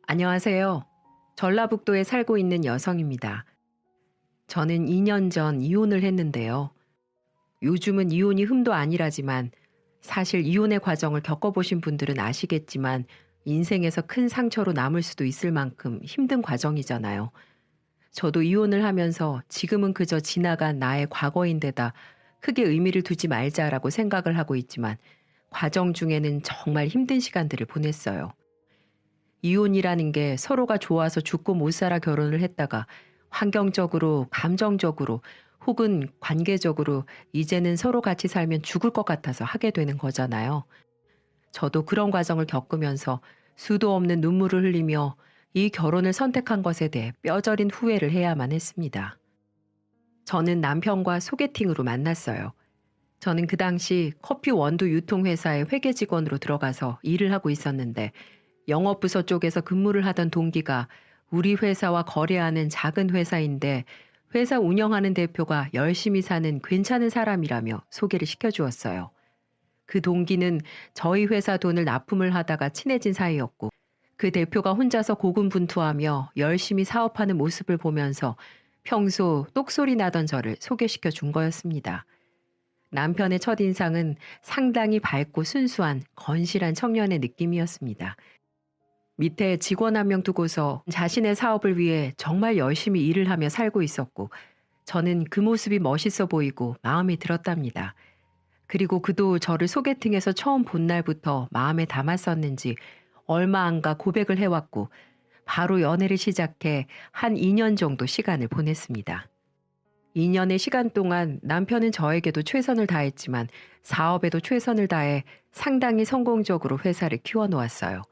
안녕하세요. 전라북도에 살고 있는 여성입니다. 저는 2년 전 이혼을 했는데요. 요즘은 이혼이 흠도 아니라지만 사실 이혼의 과정을 겪어보신 분들은 아시겠지만 인생에서 큰 상처로 남을 수도 있을 만큼 힘든 과정이잖아요. 저도 이혼을 하면서 지금은 그저 지나간 나의 과거인데다 크게 의미를 두지 말자라고 생각을 하고 있지만 과정 중에는 정말 힘든 시간들을 보냈어요. 이혼이라는 게 서로가 좋아서 죽고 못 살아 결혼을 했다가 환경적으로, 감정적으로 혹은 관계적으로 이제는 서로 같이 살면 죽을 것 같아서 하게 되는 거잖아요. 저도 그런 과정을 겪으면서 수도 없는 눈물을 흘리며 이 결혼을 선택한 것에 대해 뼈저린 후회를 해야만 했습니다. 저는 남편과 소개팅으로 만났어요. 저는 그 당시 커피 원두 유통회사의 회계 직원으로 들어가서 일을 하고 있었는데 영업부서 쪽에서 근무를 하던 동기가 우리 회사와 거래하는 작은 회사인데 회사 운영하는 대표가 열심히 사는 괜찮은 사람이라며 소개를 시켜주었어요. 그 동기는 저희 회사 돈을 납품을 하다가 친해진 사이였고 그 대표가 혼자서 고군분투하며 열심히 사업하는 모습을 보면서 평소 똑소리 나던 저를 소개시켜 준 거였습니다. 남편의 첫인상은 상당히 밝고 순수한 건실한 청년의 느낌이었습니다. 밑에 직원 한 명 두고서 자신의 사업을 위해 정말 열심히 일을 하며 살고 있었고 저는 그 모습이 멋있어 보이고 마음에 들었답니다. 그리고 그도 저를 소개팅에서 처음 본 날부터 마음에 담았었는지 얼마 안 가 고백을 해왔고 바로 연애를 시작해 한 2년 정도 시간을 보냈습니다. 2년의 시간 동안 남편은 저에게도 최선을 다했지만 사업에도 최선을 다해 상당히 성공적으로 회사를 키워놓았어요.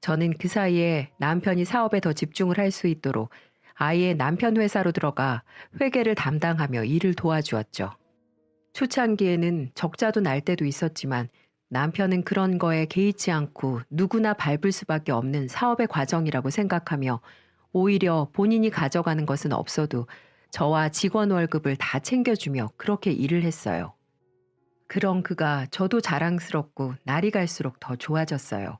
저는 그 사이에 남편이 사업에 더 집중을 할 수 있도록 아예 남편 회사로 들어가 회계를 담당하며 일을 도와주었죠. 초창기에는 적자도 날 때도 있었지만 남편은 그런 거에 개의치 않고 누구나 밟을 수밖에 없는 사업의 과정이라고 생각하며 오히려 본인이 가져가는 것은 없어도 저와 직원 월급을 다 챙겨주며 그렇게 일을 했어요. 그런 그가 저도 자랑스럽고 날이 갈수록 더 좋아졌어요.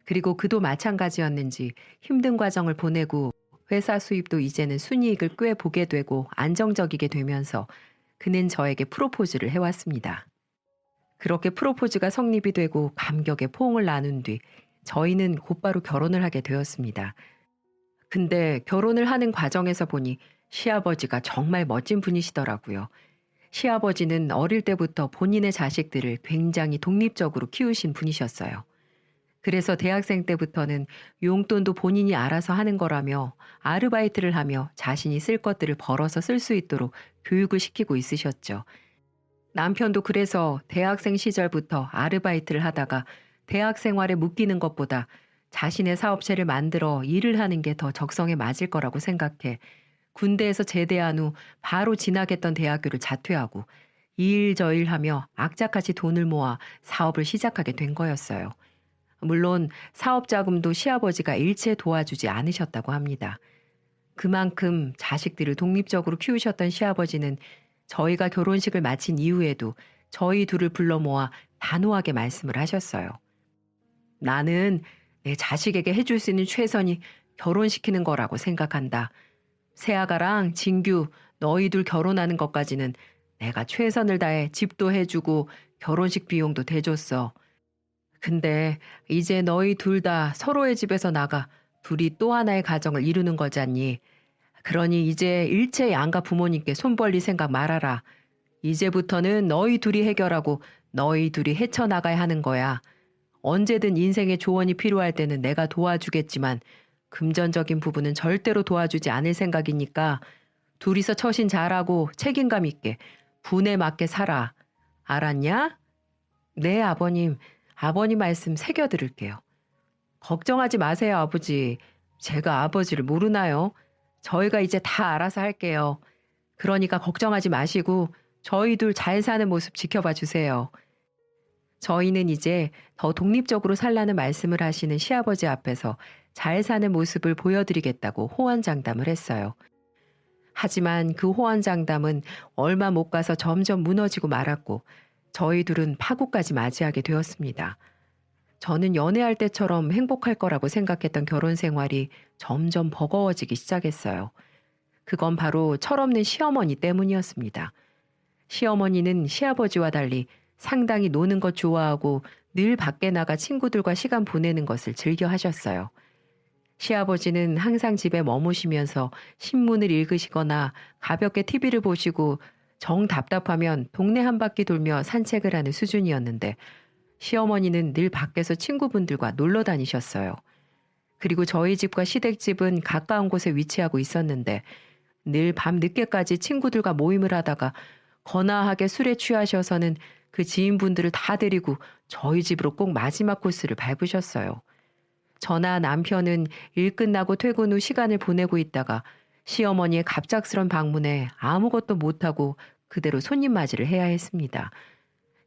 그리고 그도 마찬가지였는지 힘든 과정을 보내고 회사 수입도 이제는 순이익을 꽤 보게 되고 안정적이게 되면서 그는 저에게 프로포즈를 해왔습니다. 그렇게 프로포즈가 성립이 되고 감격의 포옹을 나눈 뒤 저희는 곧바로 결혼을 하게 되었습니다. 근데 결혼을 하는 과정에서 보니 시아버지가 정말 멋진 분이시더라고요. 시아버지는 어릴 때부터 본인의 자식들을 굉장히 독립적으로 키우신 분이셨어요. 그래서 대학생 때부터는 용돈도 본인이 알아서 하는 거라며 아르바이트를 하며 자신이 쓸 것들을 벌어서 쓸 수 있도록 교육을 시키고 있으셨죠. 남편도 그래서 대학생 시절부터 아르바이트를 하다가 대학 생활에 묶이는 것보다 자신의 사업체를 만들어 일을 하는 게 더 적성에 맞을 거라고 생각해 군대에서 제대한 후 바로 진학했던 대학교를 자퇴하고 이 일 저 일 하며 악착같이 돈을 모아 사업을 시작하게 된 거였어요. 물론 사업 자금도 시아버지가 일체 도와주지 않으셨다고 합니다. 그만큼 자식들을 독립적으로 키우셨던 시아버지는 저희가 결혼식을 마친 이후에도 저희 둘을 불러 모아 단호하게 말씀을 하셨어요. 나는 내 자식에게 해줄 수 있는 최선이 결혼시키는 거라고 생각한다. 세아가랑 진규 너희 둘 결혼하는 것까지는 내가 최선을 다해 집도 해주고 결혼식 비용도 대줬어. 근데 이제 너희 둘 다 서로의 집에서 나가 둘이 또 하나의 가정을 이루는 거잖니. 그러니 이제 일체 양가 부모님께 손 벌릴 생각 말아라. 이제부터는 너희 둘이 해결하고 너희 둘이 헤쳐나가야 하는 거야. 언제든 인생의 조언이 필요할 때는 내가 도와주겠지만 금전적인 부분은 절대로 도와주지 않을 생각이니까 둘이서 처신 잘하고 책임감 있게 분에 맞게 살아. 알았냐? 네, 아버님. 아버님 말씀 새겨들을게요. 걱정하지 마세요, 아버지. 제가 아버지를 모르나요? 저희가 이제 다 알아서 할게요. 그러니까 걱정하지 마시고 저희 둘 잘 사는 모습 지켜봐 주세요. 저희는 이제 더 독립적으로 살라는 말씀을 하시는 시아버지 앞에서 잘 사는 모습을 보여드리겠다고 호언장담을 했어요. 하지만 그 호언장담은 얼마 못 가서 점점 무너지고 말았고 저희 둘은 파국까지 맞이하게 되었습니다. 저는 연애할 때처럼 행복할 거라고 생각했던 결혼 생활이 점점 버거워지기 시작했어요. 그건 바로 철없는 시어머니 때문이었습니다. 시어머니는 시아버지와 달리 상당히 노는 것 좋아하고 늘 밖에 나가 친구들과 시간 보내는 것을 즐겨 하셨어요. 시아버지는 항상 집에 머무시면서 신문을 읽으시거나 가볍게 TV를 보시고 정 답답하면 동네 한 바퀴 돌며 산책을 하는 수준이었는데 시어머니는 늘 밖에서 친구분들과 놀러 다니셨어요. 그리고 저희 집과 시댁집은 가까운 곳에 위치하고 있었는데 늘 밤 늦게까지 친구들과 모임을 하다가 거나하게 술에 취하셔서는 그 지인분들을 다 데리고 저희 집으로 꼭 마지막 코스를 밟으셨어요. 저나 남편은 일 끝나고 퇴근 후 시간을 보내고 있다가 시어머니의 갑작스런 방문에 아무것도 못하고 그대로 손님 맞이를 해야 했습니다.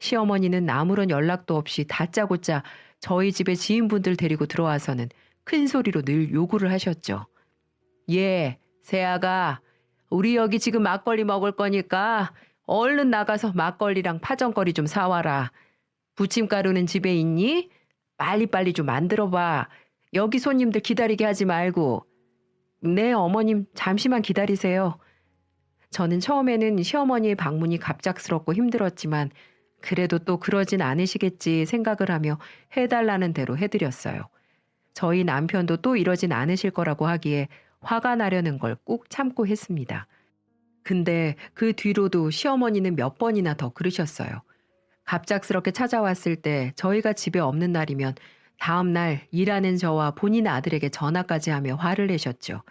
시어머니는 아무런 연락도 없이 다짜고짜 저희 집에 지인분들 데리고 들어와서는 큰 소리로 늘 요구를 하셨죠. 예, 세아가 우리 여기 지금 막걸리 먹을 거니까 얼른 나가서 막걸리랑 파전거리 좀 사와라. 부침가루는 집에 있니? 빨리빨리 좀 만들어봐. 여기 손님들 기다리게 하지 말고. 네, 어머님 잠시만 기다리세요. 저는 처음에는 시어머니의 방문이 갑작스럽고 힘들었지만 그래도 또 그러진 않으시겠지 생각을 하며 해달라는 대로 해드렸어요. 저희 남편도 또 이러진 않으실 거라고 하기에 화가 나려는 걸 꾹 참고 했습니다. 근데 그 뒤로도 시어머니는 몇 번이나 더 그러셨어요. 갑작스럽게 찾아왔을 때 저희가 집에 없는 날이면 다음 날 일하는 저와 본인 아들에게 전화까지 하며 화를 내셨죠.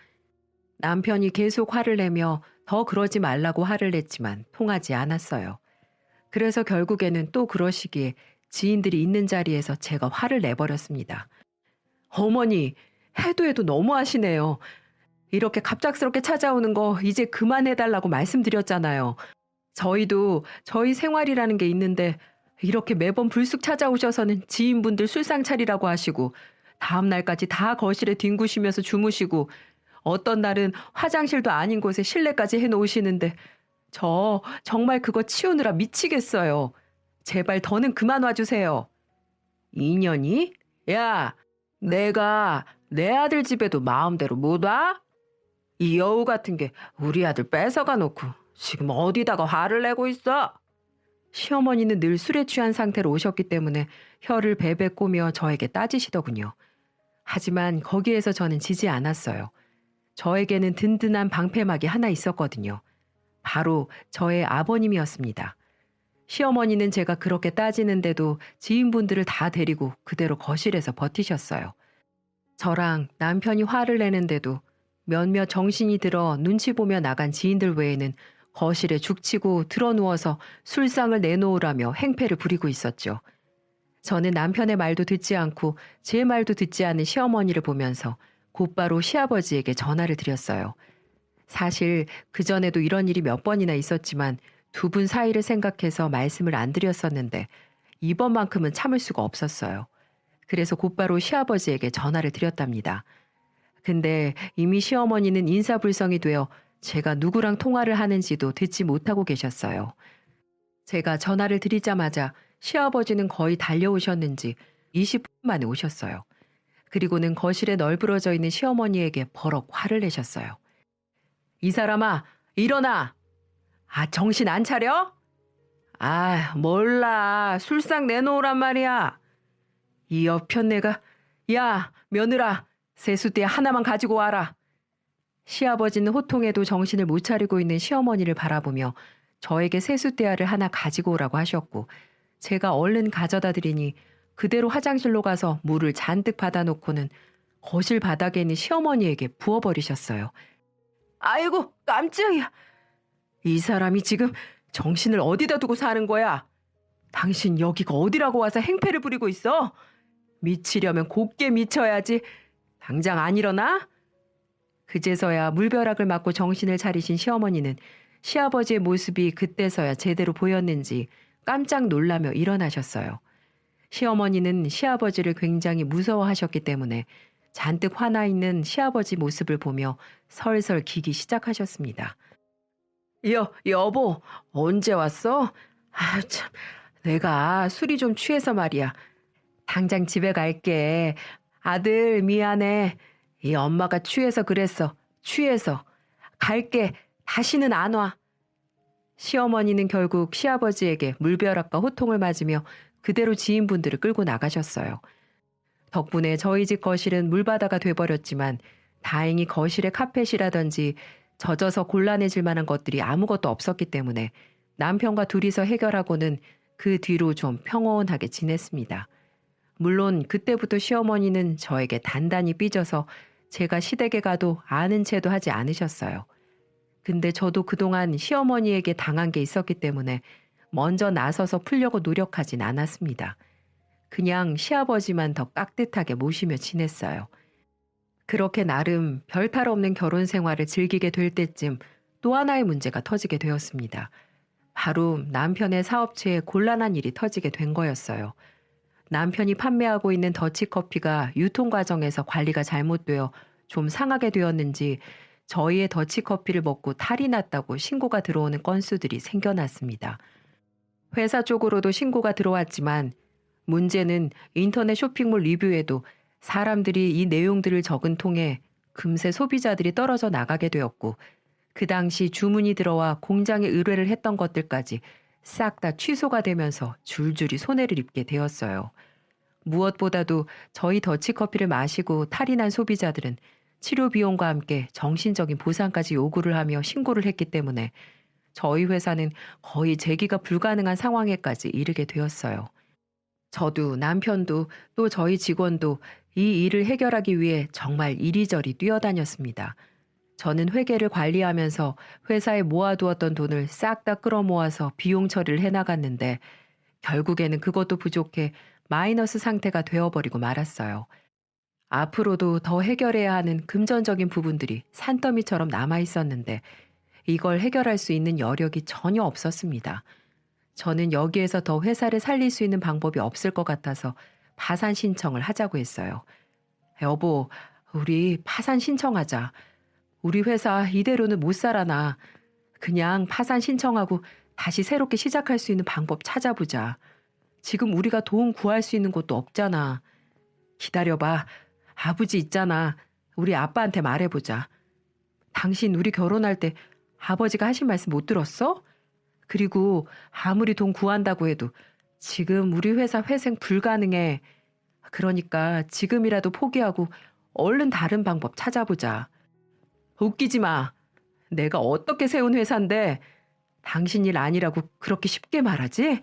남편이 계속 화를 내며 더 그러지 말라고 화를 냈지만 통하지 않았어요. 그래서 결국에는 또 그러시기에 지인들이 있는 자리에서 제가 화를 내버렸습니다. 어머니, 해도 너무하시네요. 이렇게 갑작스럽게 찾아오는 거 이제 그만해달라고 말씀드렸잖아요. 저희도 저희 생활이라는 게 있는데 이렇게 매번 불쑥 찾아오셔서는 지인분들 술상 차리라고 하시고 다음 날까지 다 거실에 뒹구시면서 주무시고 어떤 날은 화장실도 아닌 곳에 실내까지 해놓으시는데 저 정말 그거 치우느라 미치겠어요. 제발 더는 그만 와주세요. 2년이? 야, 내가 내 아들 집에도 마음대로 못 와? 이 여우 같은 게 우리 아들 뺏어가 놓고 지금 어디다가 화를 내고 있어? 시어머니는 늘 술에 취한 상태로 오셨기 때문에 혀를 베베 꼬며 저에게 따지시더군요. 하지만 거기에서 저는 지지 않았어요. 저에게는 든든한 방패막이 하나 있었거든요. 바로 저의 아버님이었습니다. 시어머니는 제가 그렇게 따지는데도 지인분들을 다 데리고 그대로 거실에서 버티셨어요. 저랑 남편이 화를 내는데도 몇몇 정신이 들어 눈치 보며 나간 지인들 외에는 거실에 죽치고 드러누워서 술상을 내놓으라며 행패를 부리고 있었죠. 저는 남편의 말도 듣지 않고 제 말도 듣지 않는 시어머니를 보면서 곧바로 시아버지에게 전화를 드렸어요. 사실 그전에도 이런 일이 몇 번이나 있었지만 두 분 사이를 생각해서 말씀을 안 드렸었는데 이번만큼은 참을 수가 없었어요. 그래서 곧바로 시아버지에게 전화를 드렸답니다. 근데 이미 시어머니는 인사불성이 되어 제가 누구랑 통화를 하는지도 듣지 못하고 계셨어요. 제가 전화를 드리자마자 시아버지는 거의 달려오셨는지 20분 만에 오셨어요. 그리고는 거실에 널브러져 있는 시어머니에게 버럭 화를 내셨어요. 이 사람아, 일어나! 아, 정신 안 차려? 아, 몰라. 술상 내놓으란 말이야. 이 여편네가, 야, 며느라, 세수대 하나만 가지고 와라. 시아버지는 호통에도 정신을 못 차리고 있는 시어머니를 바라보며 저에게 세숫대야를 하나 가지고 오라고 하셨고 제가 얼른 가져다 드리니 그대로 화장실로 가서 물을 잔뜩 받아놓고는 거실 바닥에 있는 시어머니에게 부어버리셨어요. 아이고, 깜짝이야. 이 사람이 지금 정신을 어디다 두고 사는 거야? 당신 여기가 어디라고 와서 행패를 부리고 있어? 미치려면 곱게 미쳐야지. 당장 안 일어나? 그제서야 물벼락을 맞고 정신을 차리신 시어머니는 시아버지의 모습이 그때서야 제대로 보였는지 깜짝 놀라며 일어나셨어요. 시어머니는 시아버지를 굉장히 무서워하셨기 때문에 잔뜩 화나 있는 시아버지 모습을 보며 설설 기기 시작하셨습니다. 여보, 언제 왔어? 아, 참, 내가 술이 좀 취해서 말이야. 당장 집에 갈게. 아들, 미안해. 이 엄마가 취해서 그랬어. 취해서. 갈게. 다시는 안 와. 시어머니는 결국 시아버지에게 물벼락과 호통을 맞으며 그대로 지인분들을 끌고 나가셨어요. 덕분에 저희 집 거실은 물바다가 돼버렸지만 다행히 거실에 카펫이라든지 젖어서 곤란해질 만한 것들이 아무것도 없었기 때문에 남편과 둘이서 해결하고는 그 뒤로 좀 평온하게 지냈습니다. 물론 그때부터 시어머니는 저에게 단단히 삐져서 제가 시댁에 가도 아는 체도 하지 않으셨어요. 근데 저도 그동안 시어머니에게 당한 게 있었기 때문에 먼저 나서서 풀려고 노력하진 않았습니다. 그냥 시아버지만 더 깍듯하게 모시며 지냈어요. 그렇게 나름 별탈 없는 결혼 생활을 즐기게 될 때쯤 또 하나의 문제가 터지게 되었습니다. 바로 남편의 사업체에 곤란한 일이 터지게 된 거였어요. 남편이 판매하고 있는 더치커피가 유통 과정에서 관리가 잘못되어 좀 상하게 되었는지 저희의 더치커피를 먹고 탈이 났다고 신고가 들어오는 건수들이 생겨났습니다. 회사 쪽으로도 신고가 들어왔지만 문제는 인터넷 쇼핑몰 리뷰에도 사람들이 이 내용들을 적은 통에 금세 소비자들이 떨어져 나가게 되었고 그 당시 주문이 들어와 공장에 의뢰를 했던 것들까지 싹 다 취소가 되면서 줄줄이 손해를 입게 되었어요. 무엇보다도 저희 더치커피를 마시고 탈이 난 소비자들은 치료 비용과 함께 정신적인 보상까지 요구를 하며 신고를 했기 때문에 저희 회사는 거의 재기가 불가능한 상황에까지 이르게 되었어요. 저도 남편도 또 저희 직원도 이 일을 해결하기 위해 정말 이리저리 뛰어다녔습니다. 저는 회계를 관리하면서 회사에 모아두었던 돈을 싹 다 끌어모아서 비용 처리를 해나갔는데 결국에는 그것도 부족해 마이너스 상태가 되어버리고 말았어요. 앞으로도 더 해결해야 하는 금전적인 부분들이 산더미처럼 남아있었는데 이걸 해결할 수 있는 여력이 전혀 없었습니다. 저는 여기에서 더 회사를 살릴 수 있는 방법이 없을 것 같아서 파산 신청을 하자고 했어요. 여보, 우리 파산 신청하자. 우리 회사 이대로는 못 살아나. 그냥 파산 신청하고 다시 새롭게 시작할 수 있는 방법 찾아보자. 지금 우리가 도움 구할 수 있는 곳도 없잖아. 기다려봐. 아버지 있잖아. 우리 아빠한테 말해보자. 당신 우리 결혼할 때 아버지가 하신 말씀 못 들었어? 그리고 아무리 돈 구한다고 해도 지금 우리 회사 회생 불가능해. 그러니까 지금이라도 포기하고 얼른 다른 방법 찾아보자. 웃기지 마. 내가 어떻게 세운 회사인데 당신 일 아니라고 그렇게 쉽게 말하지?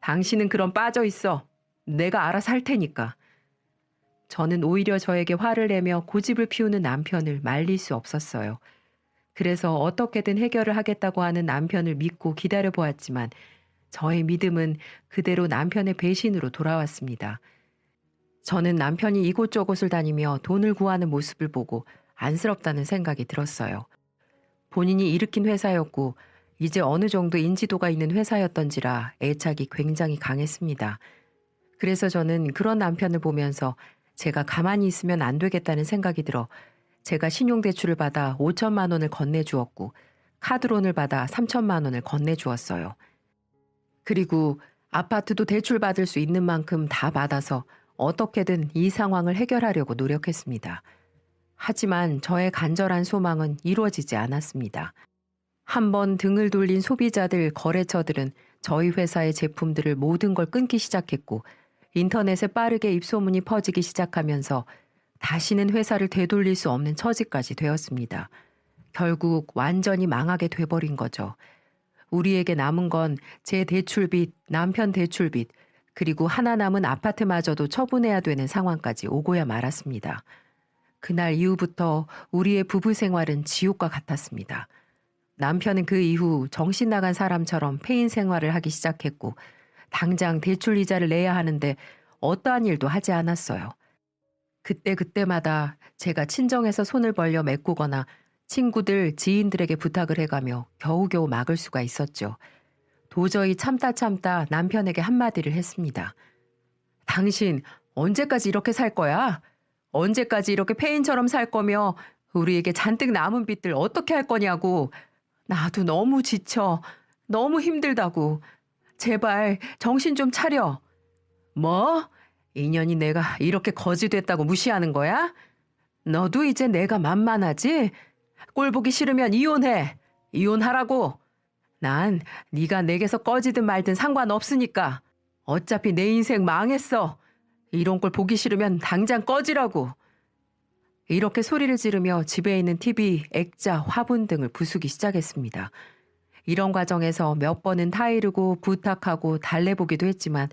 당신은 그럼 빠져 있어. 내가 알아서 할 테니까. 저는 오히려 저에게 화를 내며 고집을 피우는 남편을 말릴 수 없었어요. 그래서 어떻게든 해결을 하겠다고 하는 남편을 믿고 기다려보았지만 저의 믿음은 그대로 남편의 배신으로 돌아왔습니다. 저는 남편이 이곳저곳을 다니며 돈을 구하는 모습을 보고 안쓰럽다는 생각이 들었어요. 본인이 일으킨 회사였고 이제 어느 정도 인지도가 있는 회사였던지라 애착이 굉장히 강했습니다. 그래서 저는 그런 남편을 보면서 제가 가만히 있으면 안 되겠다는 생각이 들어 제가 신용대출을 받아 5천만 원을 건네주었고 카드론을 받아 3천만 원을 건네주었어요. 그리고 아파트도 대출 받을 수 있는 만큼 다 받아서 어떻게든 이 상황을 해결하려고 노력했습니다. 하지만 저의 간절한 소망은 이루어지지 않았습니다. 한번 등을 돌린 소비자들, 거래처들은 저희 회사의 제품들을 모든 걸 끊기 시작했고 인터넷에 빠르게 입소문이 퍼지기 시작하면서 다시는 회사를 되돌릴 수 없는 처지까지 되었습니다. 결국 완전히 망하게 돼버린 거죠. 우리에게 남은 건 제 대출빚, 남편 대출빚, 그리고 하나 남은 아파트마저도 처분해야 되는 상황까지 오고야 말았습니다. 그날 이후부터 우리의 부부 생활은 지옥과 같았습니다. 남편은 그 이후 정신 나간 사람처럼 폐인 생활을 하기 시작했고 당장 대출 이자를 내야 하는데 어떠한 일도 하지 않았어요. 그때마다 제가 친정에서 손을 벌려 메꾸거나 친구들, 지인들에게 부탁을 해가며 겨우겨우 막을 수가 있었죠. 도저히 참다 남편에게 한마디를 했습니다. 당신 언제까지 이렇게 살 거야? 언제까지 이렇게 폐인처럼 살 거며 우리에게 잔뜩 남은 빚들 어떻게 할 거냐고. 나도 너무 지쳐. 너무 힘들다고. 제발 정신 좀 차려. 뭐? 인연이 내가 이렇게 거지 됐다고 무시하는 거야? 너도 이제 내가 만만하지? 꼴 보기 싫으면 이혼해. 이혼하라고. 난 네가 내게서 꺼지든 말든 상관없으니까. 어차피 내 인생 망했어. 이런 꼴 보기 싫으면 당장 꺼지라고. 이렇게 소리를 지르며 집에 있는 TV, 액자, 화분 등을 부수기 시작했습니다. 이런 과정에서 몇 번은 타이르고 부탁하고 달래보기도 했지만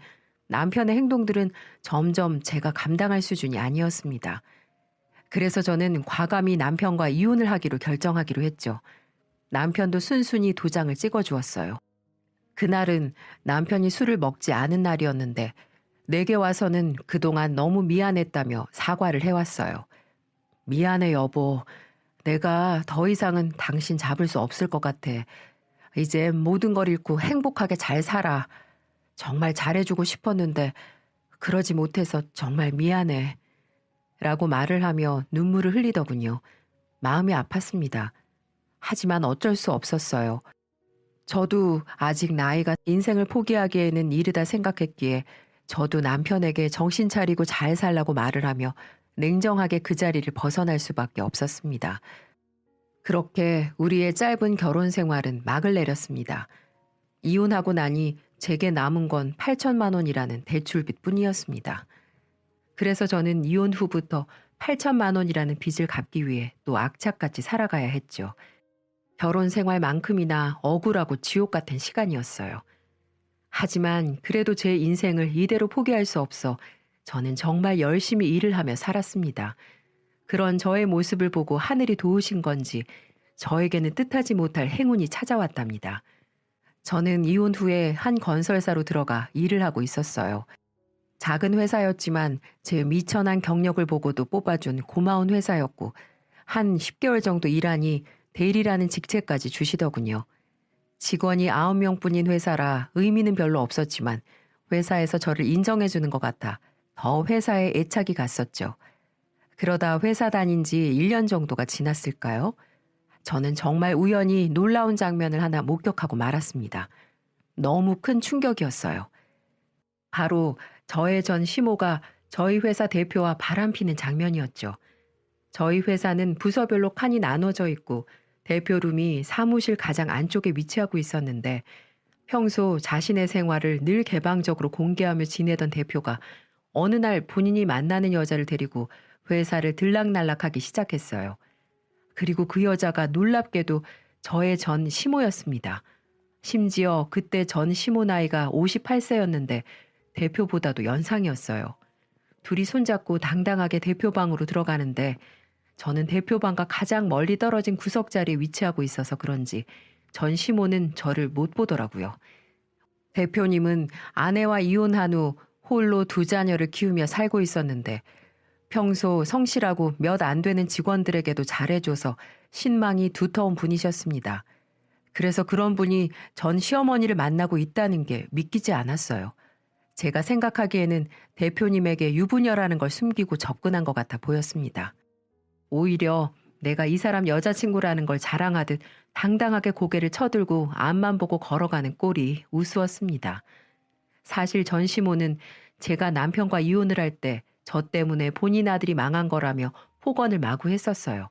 남편의 행동들은 점점 제가 감당할 수준이 아니었습니다. 그래서 저는 과감히 남편과 이혼을 하기로 결정하기로 했죠. 남편도 순순히 도장을 찍어주었어요. 그날은 남편이 술을 먹지 않은 날이었는데 내게 와서는 그동안 너무 미안했다며 사과를 해왔어요. 미안해 여보. 내가 더 이상은 당신 잡을 수 없을 것 같아. 이제 모든 걸 잃고 행복하게 잘 살아. 정말 잘해주고 싶었는데 그러지 못해서 정말 미안해. 라고 말을 하며 눈물을 흘리더군요. 마음이 아팠습니다. 하지만 어쩔 수 없었어요. 저도 아직 나이가 인생을 포기하기에는 이르다 생각했기에 저도 남편에게 정신 차리고 잘 살라고 말을 하며 냉정하게 그 자리를 벗어날 수밖에 없었습니다. 그렇게 우리의 짧은 결혼 생활은 막을 내렸습니다. 이혼하고 나니 제게 남은 건 8천만 원이라는 대출빚 뿐이었습니다. 그래서 저는 이혼 후부터 8천만 원이라는 빚을 갚기 위해 또 악착같이 살아가야 했죠. 결혼 생활만큼이나 억울하고 지옥 같은 시간이었어요. 하지만 그래도 제 인생을 이대로 포기할 수 없어 저는 정말 열심히 일을 하며 살았습니다. 그런 저의 모습을 보고 하늘이 도우신 건지 저에게는 뜻하지 못할 행운이 찾아왔답니다. 저는 이혼 후에 한 건설사로 들어가 일을 하고 있었어요. 작은 회사였지만 제 미천한 경력을 보고도 뽑아준 고마운 회사였고 한 10개월 정도 일하니 대리라는 직책까지 주시더군요. 직원이 9명뿐인 회사라 의미는 별로 없었지만 회사에서 저를 인정해주는 것 같아 더 회사에 애착이 갔었죠. 그러다 회사 다닌 지 1년 정도가 지났을까요? 저는 정말 우연히 놀라운 장면을 하나 목격하고 말았습니다. 너무 큰 충격이었어요. 바로 저의 전 시모가 저희 회사 대표와 바람피는 장면이었죠. 저희 회사는 부서별로 칸이 나눠져 있고 대표룸이 사무실 가장 안쪽에 위치하고 있었는데 평소 자신의 생활을 늘 개방적으로 공개하며 지내던 대표가 어느 날 본인이 만나는 여자를 데리고 회사를 들락날락하기 시작했어요. 그리고 그 여자가 놀랍게도 저의 전 시모였습니다. 심지어 그때 전 시모 나이가 58세였는데 대표보다도 연상이었어요. 둘이 손잡고 당당하게 대표방으로 들어가는데 저는 대표방과 가장 멀리 떨어진 구석 자리에 위치하고 있어서 그런지 전 시모는 저를 못 보더라고요. 대표님은 아내와 이혼한 후 홀로 2자녀를 키우며 살고 있었는데 평소 성실하고 몇 안 되는 직원들에게도 잘해줘서 신망이 두터운 분이셨습니다. 그래서 그런 분이 전 시어머니를 만나고 있다는 게 믿기지 않았어요. 제가 생각하기에는 대표님에게 유부녀라는 걸 숨기고 접근한 것 같아 보였습니다. 오히려 내가 이 사람 여자친구라는 걸 자랑하듯 당당하게 고개를 쳐들고 앞만 보고 걸어가는 꼴이 우스웠습니다. 사실 전 시모는 제가 남편과 이혼을 할 때 저 때문에 본인 아들이 망한 거라며 폭언을 마구 했었어요.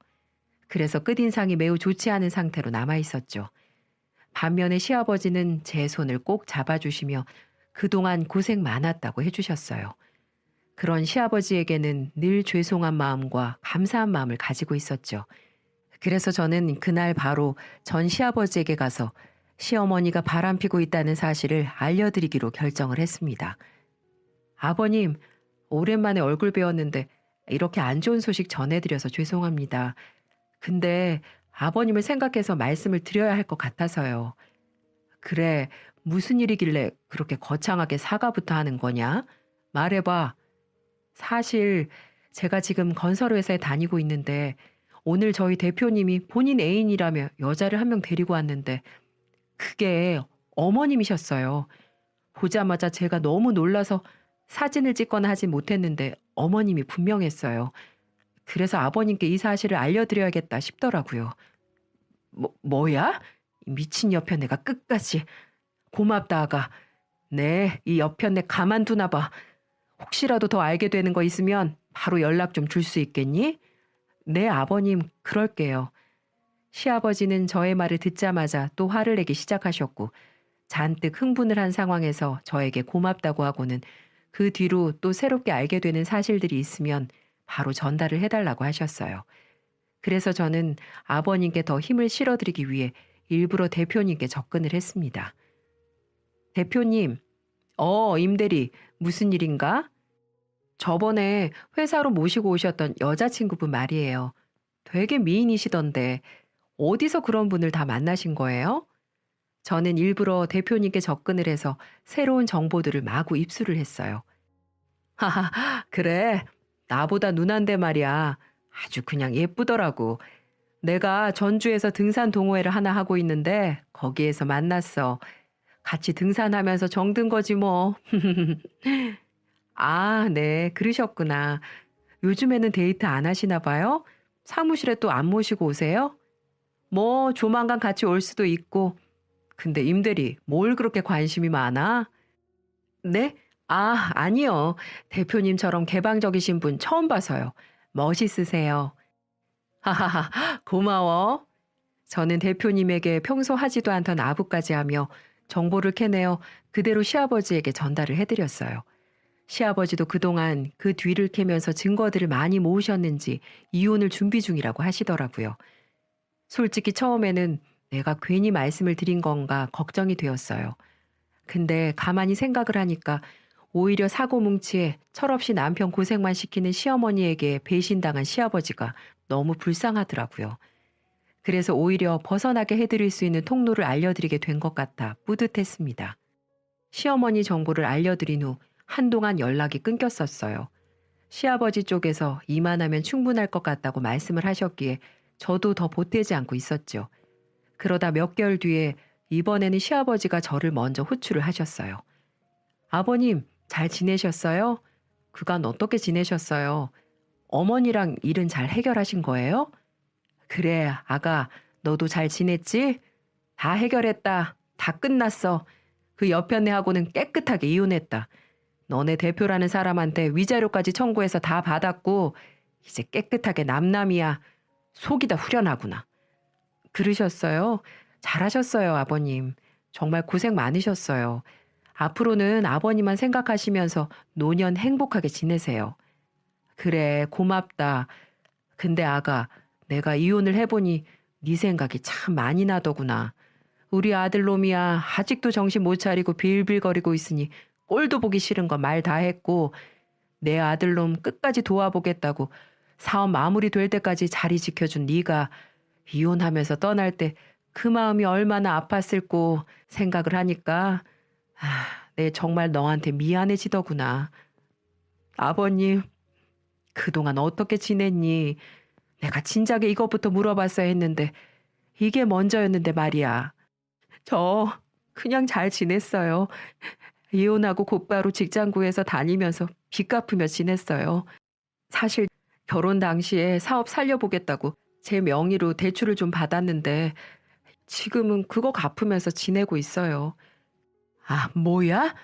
그래서 끝인상이 매우 좋지 않은 상태로 남아있었죠. 반면에 시아버지는 제 손을 꼭 잡아주시며 그동안 고생 많았다고 해주셨어요. 그런 시아버지에게는 늘 죄송한 마음과 감사한 마음을 가지고 있었죠. 그래서 저는 그날 바로 전 시아버지에게 가서 시어머니가 바람피고 있다는 사실을 알려드리기로 결정을 했습니다. 아버님, 오랜만에 얼굴 뵈었는데 이렇게 안 좋은 소식 전해드려서 죄송합니다. 근데 아버님을 생각해서 말씀을 드려야 할 것 같아서요. 그래, 무슨 일이길래 그렇게 거창하게 사과부터 하는 거냐? 말해봐. 사실 제가 지금 건설회사에 다니고 있는데 오늘 저희 대표님이 본인 애인이라며 여자를 한 명 데리고 왔는데 그게 어머님이셨어요. 보자마자 제가 너무 놀라서 사진을 찍거나 하진 못했는데 어머님이 분명했어요. 그래서 아버님께 이 사실을 알려드려야겠다 싶더라고요. 뭐야? 이 미친 여편네가 끝까지. 고맙다 아가. 네, 이 여편네 가만두나 봐. 혹시라도 더 알게 되는 거 있으면 바로 연락 좀 줄 수 있겠니? 네, 아버님, 그럴게요. 시아버지는 저의 말을 듣자마자 또 화를 내기 시작하셨고 잔뜩 흥분을 한 상황에서 저에게 고맙다고 하고는 그 뒤로 또 새롭게 알게 되는 사실들이 있으면 바로 전달을 해달라고 하셨어요. 그래서 저는 아버님께 더 힘을 실어드리기 위해 일부러 대표님께 접근을 했습니다. 대표님, 임대리, 무슨 일인가? 저번에 회사로 모시고 오셨던 여자친구분 말이에요. 되게 미인이시던데 어디서 그런 분을 다 만나신 거예요? 저는 일부러 대표님께 접근을 해서 새로운 정보들을 마구 입수를 했어요. 하하, 그래. 나보다 누난데 말이야. 아주 그냥 예쁘더라고. 내가 전주에서 등산 동호회를 하나 하고 있는데 거기에서 만났어. 같이 등산하면서 정든 거지 뭐. 아, 네. 그러셨구나. 요즘에는 데이트 안 하시나 봐요? 사무실에 또 안 모시고 오세요? 뭐 조만간 같이 올 수도 있고. 근데 임대리, 뭘 그렇게 관심이 많아? 네? 아, 아니요. 대표님처럼 개방적이신 분 처음 봐서요. 멋있으세요. 하하하, 고마워. 저는 대표님에게 평소 하지도 않던 아부까지 하며 정보를 캐내어 그대로 시아버지에게 전달을 해드렸어요. 시아버지도 그동안 그 뒤를 캐면서 증거들을 많이 모으셨는지 이혼을 준비 중이라고 하시더라고요. 솔직히 처음에는 내가 괜히 말씀을 드린 건가 걱정이 되었어요. 근데 가만히 생각을 하니까 오히려 사고뭉치에 철없이 남편 고생만 시키는 시어머니에게 배신당한 시아버지가 너무 불쌍하더라고요. 그래서 오히려 벗어나게 해드릴 수 있는 통로를 알려드리게 된 것 같아 뿌듯했습니다. 시어머니 정보를 알려드린 후 한동안 연락이 끊겼었어요. 시아버지 쪽에서 이만하면 충분할 것 같다고 말씀을 하셨기에 저도 더 보태지 않고 있었죠. 그러다 몇 개월 뒤에 이번에는 시아버지가 저를 먼저 호출을 하셨어요. 아버님, 잘 지내셨어요? 그간 어떻게 지내셨어요? 어머니랑 일은 잘 해결하신 거예요? 그래, 아가, 너도 잘 지냈지? 다 해결했다. 다 끝났어. 그 여편네하고는 깨끗하게 이혼했다. 너네 대표라는 사람한테 위자료까지 청구해서 다 받았고 이제 깨끗하게 남남이야. 속이 다 후련하구나. 그러셨어요? 잘하셨어요, 아버님. 정말 고생 많으셨어요. 앞으로는 아버님만 생각하시면서 노년 행복하게 지내세요. 그래, 고맙다. 근데 아가, 내가 이혼을 해보니 네 생각이 참 많이 나더구나. 우리 아들놈이야 아직도 정신 못 차리고 빌빌거리고 있으니 꼴도 보기 싫은 거 말 다 했고 내 아들놈 끝까지 도와보겠다고 사업 마무리 될 때까지 자리 지켜준 네가 이혼하면서 떠날 때 그 마음이 얼마나 아팠을꼬 생각을 하니까 내 정말 너한테 미안해지더구나. 아버님, 그동안 어떻게 지냈니? 내가 진작에 이것부터 물어봤어야 했는데 이게 먼저였는데 말이야. 저 그냥 잘 지냈어요. 이혼하고 곧바로 직장 구해서 다니면서 빚 갚으며 지냈어요. 사실 결혼 당시에 사업 살려보겠다고 제 명의로 대출을 좀 받았는데 지금은 그거 갚으면서 지내고 있어요. 아, 뭐야?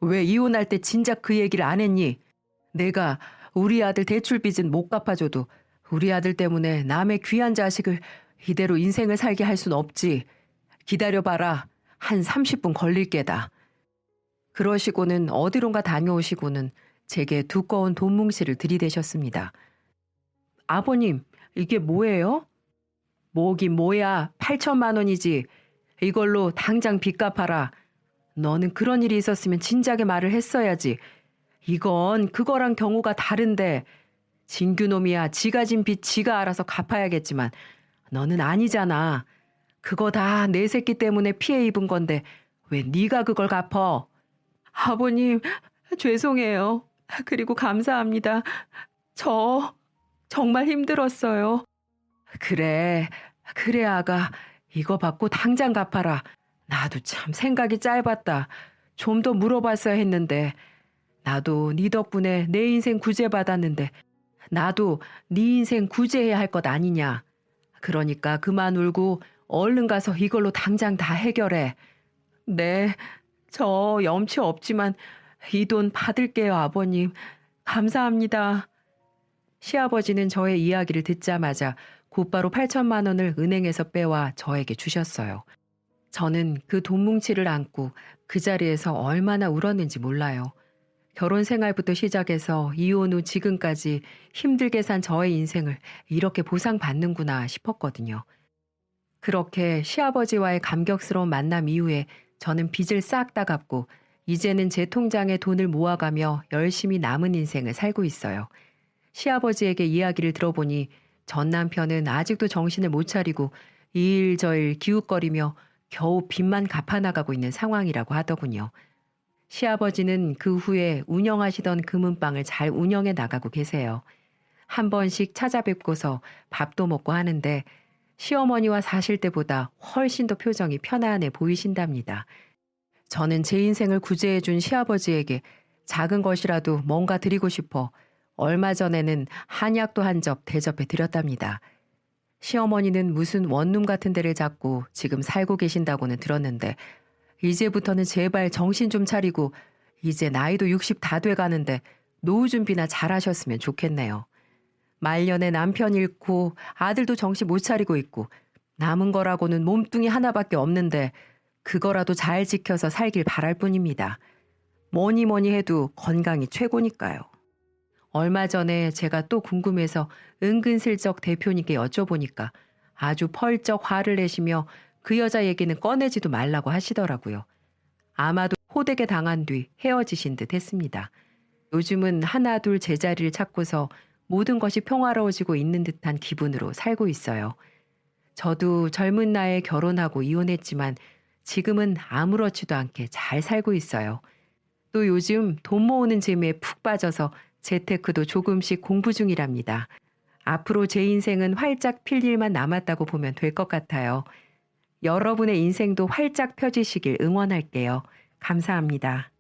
왜 이혼할 때 진작 그 얘기를 안 했니? 내가 우리 아들 대출 빚은 못 갚아줘도 우리 아들 때문에 남의 귀한 자식을 이대로 인생을 살게 할 순 없지. 기다려봐라. 한 30분 걸릴 게다. 그러시고는 어디론가 다녀오시고는 제게 두꺼운 돈 뭉치를 들이대셨습니다. 아버님, 이게 뭐예요? 뭐긴 뭐야. 8천만 원이지. 이걸로 당장 빚 갚아라. 너는 그런 일이 있었으면 진작에 말을 했어야지. 이건 그거랑 경우가 다른데. 진규놈이야 지가 진 빚 지가 알아서 갚아야겠지만 너는 아니잖아. 그거 다 내 새끼 때문에 피해 입은 건데 왜 네가 그걸 갚어? 아버님, 죄송해요. 그리고 감사합니다. 저 정말 힘들었어요. 그래, 그래 아가. 이거 받고 당장 갚아라. 나도 참 생각이 짧았다. 좀 더 물어봤어야 했는데. 나도 네 덕분에 내 인생 구제받았는데 나도 네 인생 구제해야 할 것 아니냐. 그러니까 그만 울고 얼른 가서 이걸로 당장 다 해결해. 네, 저 염치 없지만 이 돈 받을게요, 아버님. 감사합니다. 시아버지는 저의 이야기를 듣자마자 곧바로 8천만 원을 은행에서 빼와 저에게 주셨어요. 저는 그 돈 뭉치를 안고 그 자리에서 얼마나 울었는지 몰라요. 결혼 생활부터 시작해서 이혼 후 지금까지 힘들게 산 저의 인생을 이렇게 보상받는구나 싶었거든요. 그렇게 시아버지와의 감격스러운 만남 이후에 저는 빚을 싹 다 갚고 이제는 제 통장에 돈을 모아가며 열심히 남은 인생을 살고 있어요. 시아버지에게 이야기를 들어보니 전 남편은 아직도 정신을 못 차리고 이 일 저 일 기웃거리며 겨우 빚만 갚아나가고 있는 상황이라고 하더군요. 시아버지는 그 후에 운영하시던 금은방을 잘 운영해 나가고 계세요. 한 번씩 찾아뵙고서 밥도 먹고 하는데 시어머니와 사실 때보다 훨씬 더 표정이 편안해 보이신답니다. 저는 제 인생을 구제해준 시아버지에게 작은 것이라도 뭔가 드리고 싶어 얼마 전에는 한약도 한 접 대접해 드렸답니다. 시어머니는 무슨 원룸 같은 데를 잡고 지금 살고 계신다고는 들었는데 이제부터는 제발 정신 좀 차리고 이제 나이도 60 다 돼가는데 노후 준비나 잘하셨으면 좋겠네요. 말년에 남편 잃고 아들도 정신 못 차리고 있고 남은 거라고는 몸뚱이 하나밖에 없는데 그거라도 잘 지켜서 살길 바랄 뿐입니다. 뭐니 뭐니 해도 건강이 최고니까요. 얼마 전에 제가 또 궁금해서 은근슬쩍 대표님께 여쭤보니까 아주 펄쩍 화를 내시며 그 여자 얘기는 꺼내지도 말라고 하시더라고요. 아마도 호되게 당한 뒤 헤어지신 듯 했습니다. 요즘은 하나 둘 제자리를 찾고서 모든 것이 평화로워지고 있는 듯한 기분으로 살고 있어요. 저도 젊은 나이에 결혼하고 이혼했지만 지금은 아무렇지도 않게 잘 살고 있어요. 또 요즘 돈 모으는 재미에 푹 빠져서 재테크도 조금씩 공부 중이랍니다. 앞으로 제 인생은 활짝 필 일만 남았다고 보면 될 것 같아요. 여러분의 인생도 활짝 펴지시길 응원할게요. 감사합니다.